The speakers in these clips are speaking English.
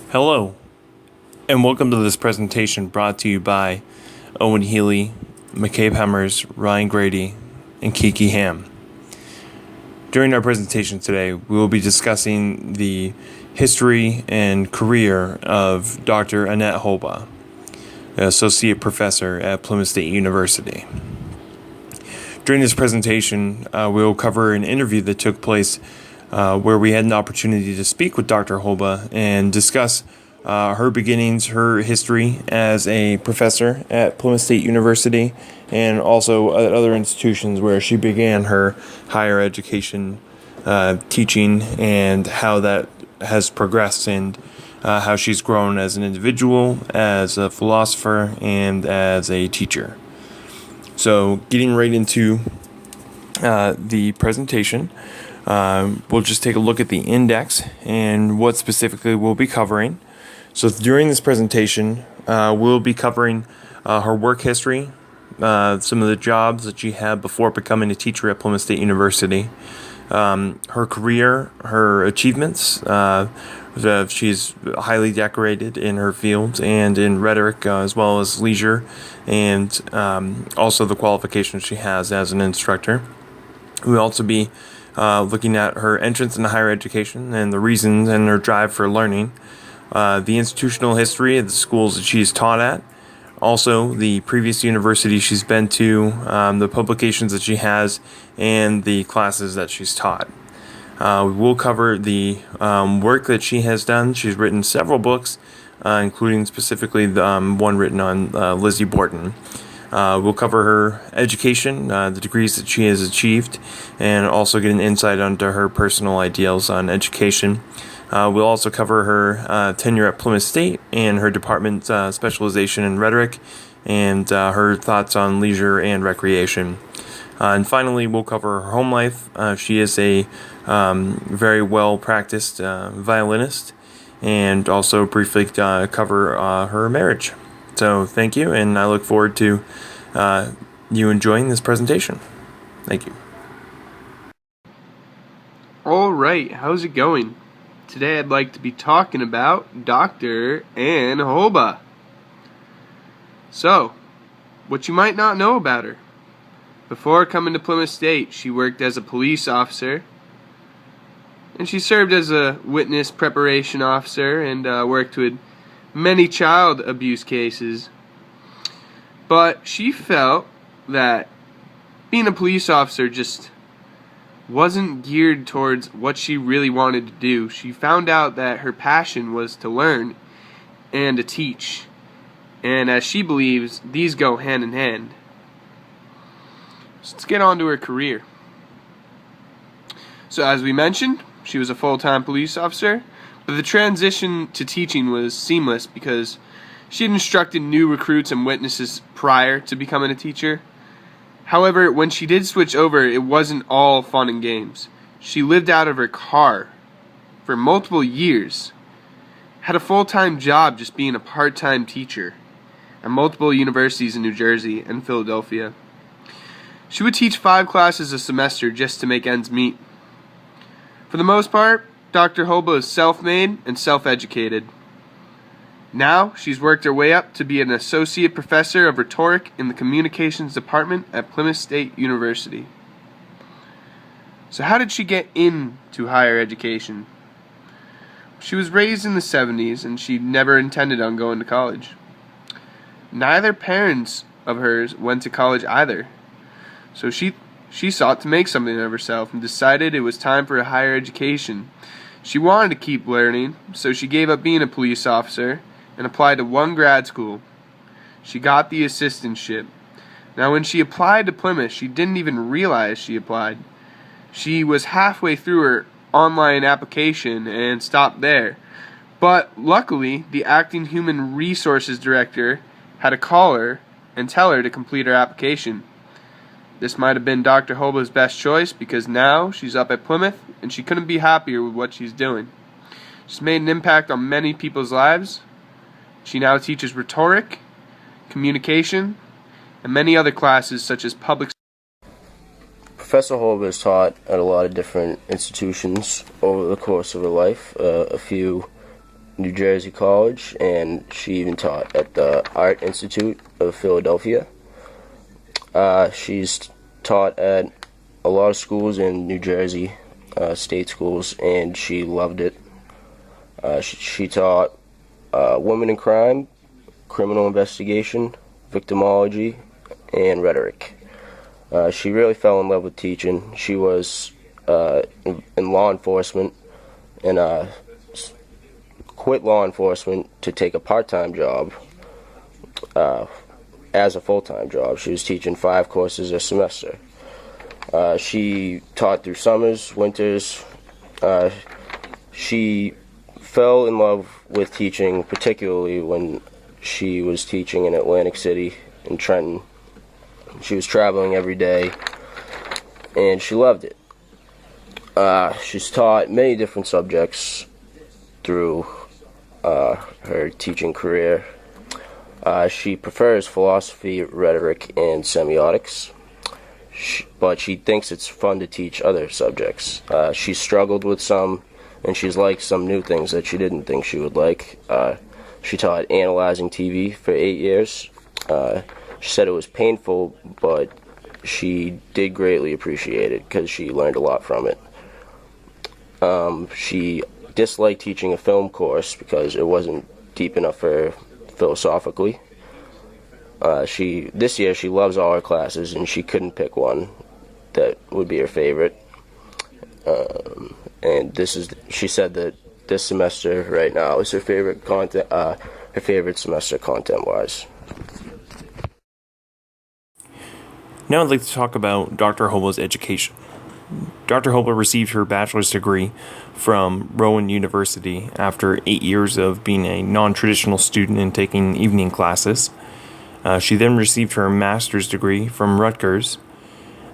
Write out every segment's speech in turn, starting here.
Hello, and welcome to this presentation brought to you by Owen Healy, McCabe Hemmers, Ryan Grady, and Kiki Ham. During our presentation today, we will be discussing the history and career of Dr. Annette Holba, Associate Professor at Plymouth State University. During this presentation, we will cover an interview that took place where we had an opportunity to speak with Dr. Holba and discuss her beginnings, her history as a professor at Plymouth State University, and also at other institutions where she began her higher education teaching, and how that has progressed, and how she's grown as an individual, as a philosopher, and as a teacher. So getting right into the presentation, we'll just take a look at the index and what specifically we'll be covering. So during this presentation, we'll be covering her work history, some of the jobs that she had before becoming a teacher at Plymouth State University, her career, her achievements. She's highly decorated in her field and in rhetoric, as well as leisure, and also the qualifications she has as an instructor. We'll also be looking at her entrance into higher education and the reasons and her drive for learning, the institutional history of the schools that she's taught at, also the previous university she's been to, the publications that she has, and the classes that she's taught. We will cover the work that she has done. She's written several books, including specifically the one written on Lizzie Borden. We'll cover her education, the degrees that she has achieved, and also get an insight onto her personal ideals on education. We'll also cover her tenure at Plymouth State and her department specialization in rhetoric, and her thoughts on leisure and recreation. And finally, we'll cover her home life. She is a very well-practiced violinist, and also briefly cover her marriage. So thank you, and I look forward to you enjoying this presentation. Thank you. All right, how's it going? Today I'd like to be talking about Dr. Ann Holba. So, what you might not know about her. Before coming to Plymouth State, she worked as a police officer, and she served as a witness preparation officer and worked with many child abuse cases. But she felt that being a police officer just wasn't geared towards what she really wanted to do. She found out that her passion was to learn and to teach. And as she believes, these go hand in hand. So let's get on to her career. So as we mentioned, she was a full-time police officer, but the transition to teaching was seamless because she had instructed new recruits and witnesses prior to becoming a teacher. However, when she did switch over, it wasn't all fun and games. She lived out of her car for multiple years, had a full-time job just being a part-time teacher at multiple universities in New Jersey and Philadelphia. She would teach 5 classes a semester just to make ends meet. For the most part, Dr. Holba is self-made and self-educated. Now, she's worked her way up to be an associate professor of rhetoric in the communications department at Plymouth State University. So how did she get into higher education? She was raised in the 70s and she never intended on going to college. Neither parents of hers went to college either. So she sought to make something of herself and decided it was time for a higher education. She wanted to keep learning, so she gave up being a police officer and applied to one grad school. She got the assistantship. Now, when she applied to Plymouth, she didn't even realize she applied. She was halfway through her online application and stopped there. But luckily, the acting human resources director had to call her and tell her to complete her application. This might have been Dr. Holba's best choice because now she's up at Plymouth and she couldn't be happier with what she's doing. She's made an impact on many people's lives. She now teaches rhetoric, communication, and many other classes such as public. Professor Holba has taught at a lot of different institutions over the course of her life. A few New Jersey College, and she even taught at the Art Institute of Philadelphia. She's taught at a lot of schools in New Jersey, state schools, and she loved it. She taught women in crime, criminal investigation, victimology, and rhetoric. She really fell in love with teaching. She was in law enforcement and quit law enforcement to take a part-time job as a full-time job. She was teaching 5 courses a semester. She taught through summers, winters. She fell in love with teaching, particularly when she was teaching in Atlantic City and Trenton. She was traveling every day, and she loved it. She's taught many different subjects through her teaching career. She prefers philosophy, rhetoric, and semiotics, but she thinks it's fun to teach other subjects. She struggled with some, and she's liked some new things that she didn't think she would like. She taught analyzing TV for 8 years. She said it was painful, but she did greatly appreciate it because she learned a lot from it. She disliked teaching a film course because it wasn't deep enough for her philosophically. This year she loves all her classes, and she couldn't pick one that would be her favorite. And she said that this semester right now is her favorite content, her favorite semester content-wise. Now I'd like to talk about Dr. Holba's education. Dr. Holba received her bachelor's degree from Rowan University after 8 years of being a non-traditional student and taking evening classes. She then received her master's degree from Rutgers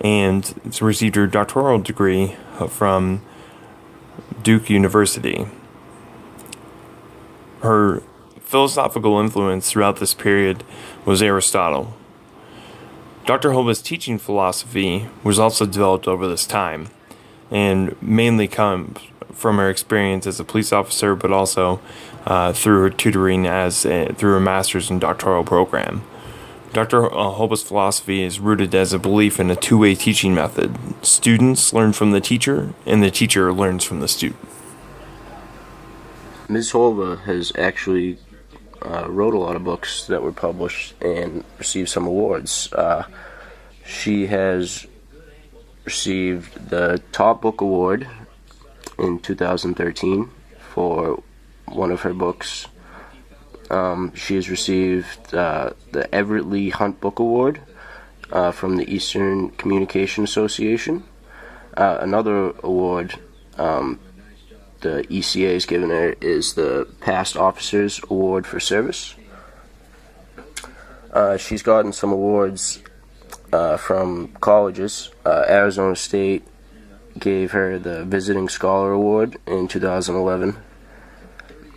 and received her doctoral degree from Duke University. Her philosophical influence throughout this period was Aristotle. Dr. Holba's teaching philosophy was also developed over this time, and mainly comes from her experience as a police officer, but also through her tutoring through her master's and doctoral program. Dr. Holba's philosophy is rooted as a belief in a two-way teaching method. Students learn from the teacher, and the teacher learns from the student. Ms. Holba has actually wrote a lot of books that were published and received some awards. She has received the Top Book Award in 2013 for one of her books. She has received the Everett Lee Hunt Book Award from the Eastern Communication Association. Another award the ECA has given her is the Past Officers Award for Service. She's gotten some awards from colleges. Arizona State gave her the Visiting Scholar Award in 2011,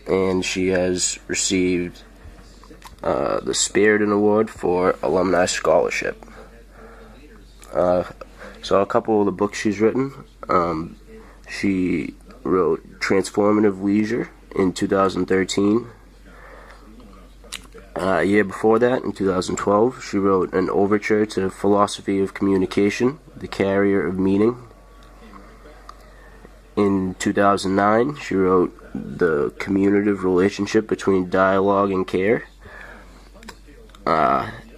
and she has received the Spiriton Award for Alumni Scholarship. So a couple of the books she's written. She wrote Transformative Leisure in 2013. A year before that, in 2012, she wrote An Overture to Philosophy of Communication, The Carrier of Meaning. In 2009, she wrote The Commutative Relationship Between Dialogue and Care.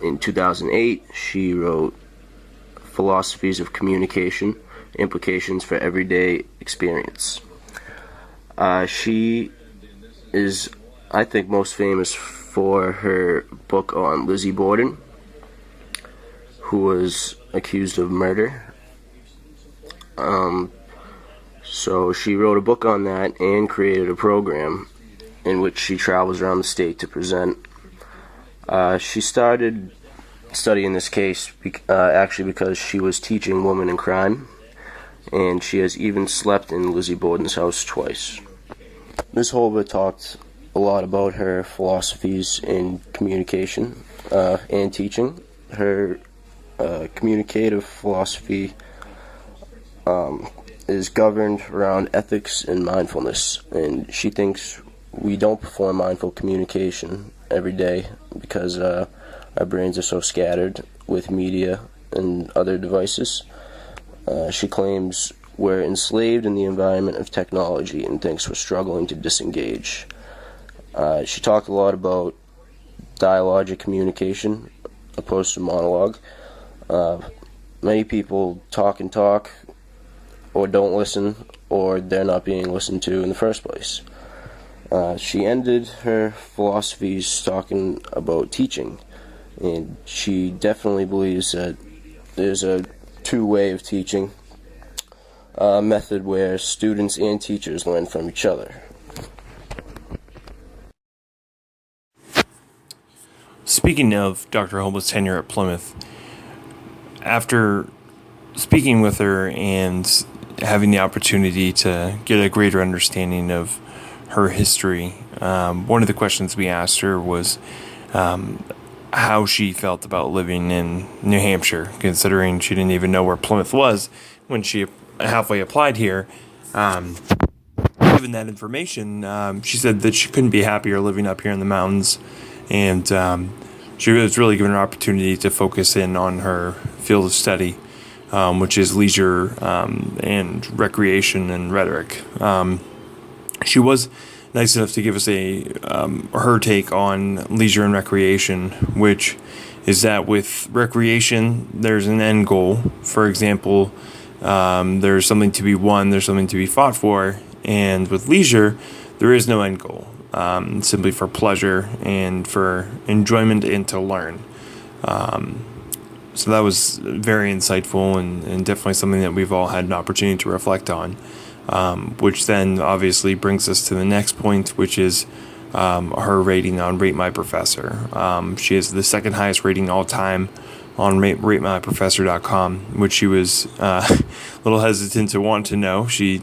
In 2008, she wrote Philosophies of Communication, Implications for Everyday Experience. She is, I think, most famous for her book on Lizzie Borden, who was accused of murder. So she wrote a book on that and created a program in which she travels around the state to present. She started studying this case actually because she was teaching women in crime, and she has even slept in Lizzie Borden's house twice. Ms. Holba talked a lot about her philosophies in communication and teaching. Her communicative philosophy is governed around ethics and mindfulness, and she thinks we don't perform mindful communication every day because our brains are so scattered with media and other devices. She claims we're enslaved in the environment of technology and thinks we're struggling to disengage. She talked a lot about dialogic communication opposed to monologue. Many people talk and talk, or don't listen, or they're not being listened to in the first place. She ended her philosophies talking about teaching, and she definitely believes that there's a two-way of teaching, a method where students and teachers learn from each other. Speaking of Dr. Holba's tenure at Plymouth, after speaking with her and having the opportunity to get a greater understanding of her history, one of the questions we asked her was how she felt about living in New Hampshire, considering she didn't even know where Plymouth was when she halfway applied here. Given that information, she said that she couldn't be happier living up here in the mountains, and she was really given an opportunity to focus in on her field of study, which is leisure and recreation and rhetoric. She was nice enough to give us her take on leisure and recreation, which is that with recreation, there's an end goal. For example, there's something to be won, there's something to be fought for, and with leisure, there is no end goal. Simply for pleasure and for enjoyment and to learn. So that was very insightful and definitely something that we've all had an opportunity to reflect on, which then obviously brings us to the next point, which is her rating on Rate My Professor. She has the second highest rating all time on ratemyprofessor.com, which she was a little hesitant to want to know. She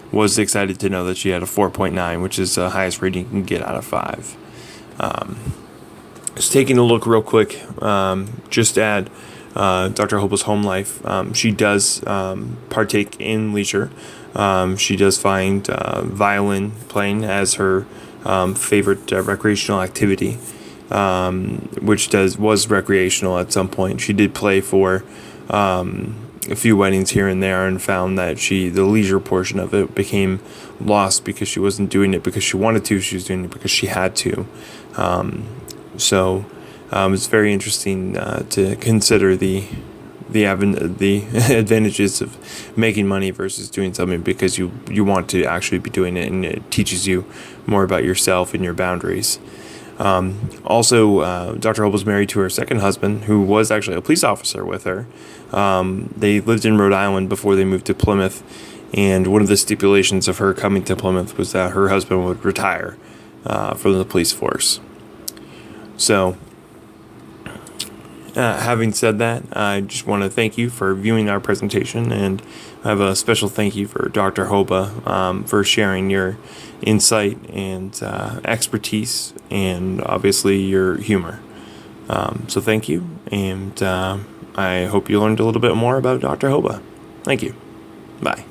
was excited to know that she had a 4.9, which is the highest rating you can get out of 5. Just taking a look real quick, just at Dr. Holba's home life. She does partake in leisure. She does find violin playing as her favorite recreational activity, which was recreational at some point. She did play for a few weddings here and there, and found that the leisure portion of it became lost because she wasn't doing it because she wanted to. She was doing it because she had to. So it's very interesting to consider the advantages of making money versus doing something because you want to actually be doing it, and it teaches you more about yourself and your boundaries. Also, Dr. Holba was married to her second husband, who was actually a police officer with her. They lived in Rhode Island before they moved to Plymouth, and one of the stipulations of her coming to Plymouth was that her husband would retire from the police force. So, having said that, I just want to thank you for viewing our presentation, and I have a special thank you for Dr. Holba for sharing your insight and expertise, and obviously your humor. So thank you, and I hope you learned a little bit more about Dr. Holba. Thank you. Bye.